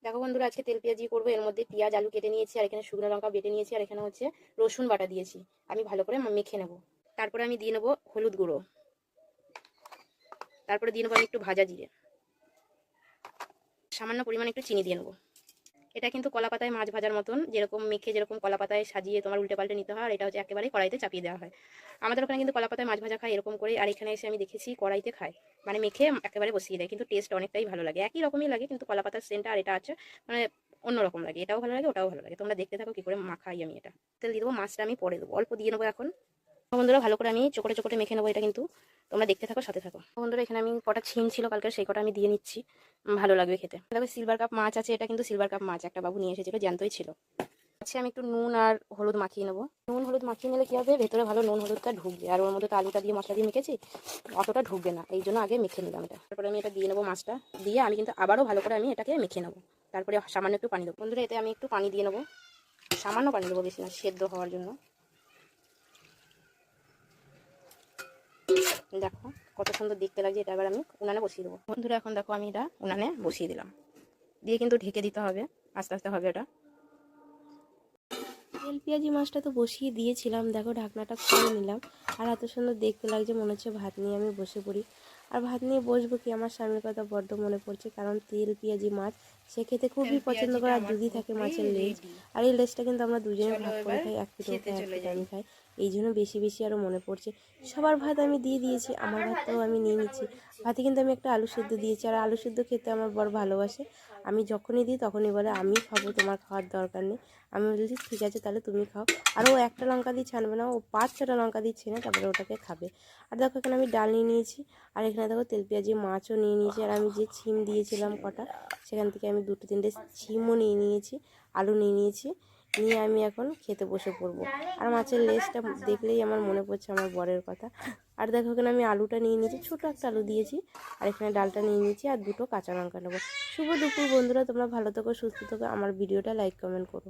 দেখো বন্ধুরা, আজকে তেল পেঁয়াজি করবো। এর মধ্যে পেঁয়াজ আলু কেটে নিয়েছি, আর এখানে শুকনো লঙ্কা বেটে নিয়েছি, আর এখানে হচ্ছে রসুন বাটা দিয়েছি। আমি ভালো করে মেখে নেবো। তারপরে আমি দিয়ে নেবো হলুদ গুঁড়ো, তারপরে দিয়ে নেবো আমি একটু ভাজা জিরে, সামান্য পরিমাণে একটু চিনি দিয়ে নেবো। এটা কিন্তু কলা পাতায় মাছ ভাজার মতন, যেরকম মেখে যেরকম কলা পাতায় সাজিয়ে তোমার উল্টে পাল্টে নিতে হয়, আর এটা হচ্ছে একেবারে কড়াইতে চাপিয়ে দেওয়া হয়। আমাদের ওখানে কিন্তু কলা পাতায় মাছ ভাজা খায় এরকম করে, আর এখানে এসে আমি দেখেছি কড়াইতে খায়, মানে মেখে একেবারে বসিয়ে দেয়। কিন্তু টেস্ট অনেকটাই ভালো লাগে, একই রকমই লাগে, কিন্তু কলা পাতার সেন্টটা আর এটা আছে মানে অন্যরকম লাগে। এটাও ভালো লাগে, ওটাও ভালো লাগে। তোমরা দেখতে থাকো কি করে মাখাই আমি এটা। তেল দিয়ে দেবো, মাছটা আমি পরে দেবো, অল্প দিয়ে নেবো এখন। বন্ধুরা ভালো করে আমি চোকটে চোকটে মেখে নেবো এটা, কিন্তু তোমরা দেখতে থাকো, সাথে থাকো। বন্ধুরা এখানে আমি কটা ছিম ছিল কালকে, সেই কটা আমি দিয়ে নিচ্ছি, ভালো লাগবে খেতে। দেখো সিলভার কাপ মাছ আছে, এটা কিন্তু সিলভার কাপ মাছ, একটা বাবু নিয়ে এসেছিল, জ্যান্তই ছিল। আচ্ছা, আমি একটু নুন আর হলুদ মাখিয়ে নেবো। নুন হলুদ মাখিয়ে নিলে কি হবে, ভেতরে ভালো নুন হলুদটা ঢুকবে, আর ওর মধ্যে তো আলুটা দিয়ে মশলা দিয়ে মেখেছি, অতটা ঢুকবে না, এই জন্য আগে মেখে নিলাম এটা। তারপরে আমি এটা দিয়ে নেবো, মাছটা দিয়ে আমি কিন্তু আবারও ভালো করে আমি এটাকে মেখে নেবো। তারপরে সামান্য একটু পানি দেবো। বন্ধুরা এতে আমি একটু পানি দিয়ে নেবো, সামান্য পানি দেবো, বেশি না, সেদ্ধ হওয়ার জন্য। দেখো কত সুন্দর দেখতে লাগছে। এটা এবার আমি উনানে বসিয়ে দেবো। বন্ধুরা এখন দেখো আমি এটা উনানে বসিয়ে দিলাম, দিয়ে কিন্তু ঢেকে দিতে হবে, আস্তে আস্তে হবে এটা। তেল পেঁয়াজি মাছটা তো বসিয়ে দিয়েছিলাম, দেখো ঢাকনাটা খুলে নিলাম, আর এত সুন্দর দেখতে লাগছে, মনে হচ্ছে ভাত নিয়ে আমি বসে পড়ি। আর ভাত নিয়ে বসবো কি, আমার স্বামীর কথা বড্ড মনে পড়ছে, কারণ তেল পেঁয়াজি মাছ সে খেতে খুবই পছন্দ করে, আর দুধই থাকে মাছের লেজ, আর এই লেজটা কিন্তু আমরা দুজনে ভাগ করে খাই, এক পিঠে খাই এক পিঠে আমি খাই, এই জন্য বেশি বেশি আরও মনে পড়ছে। সবার ভাত আমি দিয়ে দিয়েছি, আমার ভাতটাও আমি নিয়ে নিচ্ছি। ভাতে কিন্তু আমি একটা আলু সেদ্ধ দিয়েছি, আর আলু সেদ্ধ খেতে আমার বড় ভালোবাসে। আমি যখনই দিই তখনই বলে আমি খাবো, তোমার খাওয়ার দরকার নেই। আমি বলছি ঠিক আছে তাহলে তুমি খাও। আর ও একটা লঙ্কা দিয়ে ছানবে না, ও 5-6টা লঙ্কা দিয়ে ছেনে তারপরে ওটাকে খাবে। আর দেখো এখানে আমি ডাল নিয়ে নিয়েছি, আর এখানে দেখো তেল পেঁয়াজি মাছও নিয়ে নিয়েছি, আর আমি যে ছিম দিয়েছিলাম কটা, সেখান থেকে আমি 2-3টে ছিমও নিয়ে নিয়েছি, আলু নিয়ে নিয়েছি, নিয়ে আমি এখন খেতে বসে পড়বো। আর মাছের লেজটা দেখলেই আমার মনে পড়ছে আমার বরের কথা। আর দেখো এখানে আমি আলুটা নিয়ে নিয়েছি, ছোটো একটা আলু দিয়েছি, আর এখানে ডালটা নিয়ে নিয়েছি, আর 2টো কাঁচা লঙ্কা নেবো। শুভ দুপুর বন্ধুরা, তোমরা ভালো থেকো, সুস্থ থেকো, আমার ভিডিওটা লাইক কমেন্ট করো।